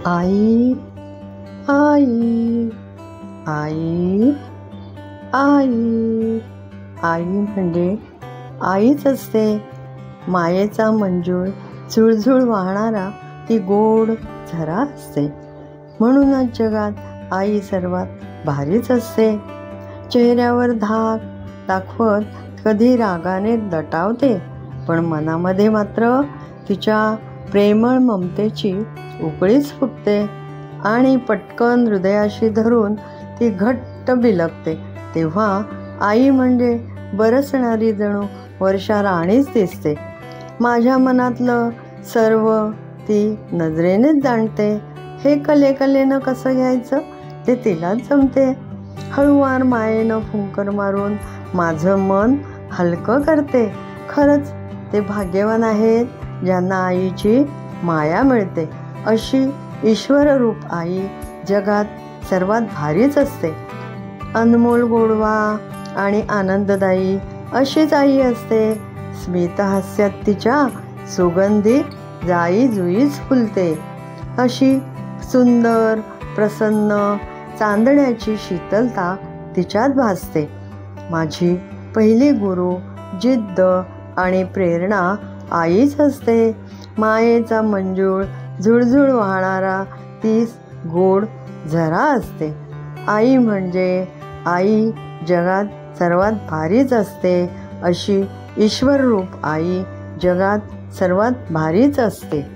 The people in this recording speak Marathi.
आई आई आई आई आई म्हणजे आईच असते. मायेचा मंजूळ झुळझुळ वाहणारा ती गोड झरा असते. म्हणूनच जगात आई सर्वात भारीच असते. चेहऱ्यावर धाक दाखवत कधी रागाने दटावते, पण मनामध्ये मात्र तिच्या प्रेमळ ममतेची उकळीच फुटते आणि पटकन हृदयाशी धरून ती घट्ट बिलगते. तेव्हा आई म्हणजे बरसणारी जणू वर्षा राणीच दिसते. माझ्या मनातलं सर्व ती नजरेनेच जाणते. हे कलेनं कसं घ्यायचं ते तिलाच जमते. हळूवार मायेनं फुंकर मारून माझं मन हलकं करते. खरंच ते भाग्यवान आहेत ज्यांना आईची माया मिळते. अशी ईश्वररूप आई जगात सर्वात भारीच असते. अनमोल गोडवा आणि आनंददायी अशीच आई असते. स्मितहास्यात तिच्या सुगंधी जाई जुईच फुलते. अशी सुंदर प्रसन्न चांदण्याची शीतलता तिच्यात भासते. माझी पहिली गुरु, जिद्द आणि प्रेरणा आईच असते. मायेचा मंजूळ झुळझुळ वाहणारा तीच गोड झरा असते. आई म्हणजे आई जगात सर्वात भारीच असते. अशी ईश्वररूप आई जगात सर्वात भारीच असते.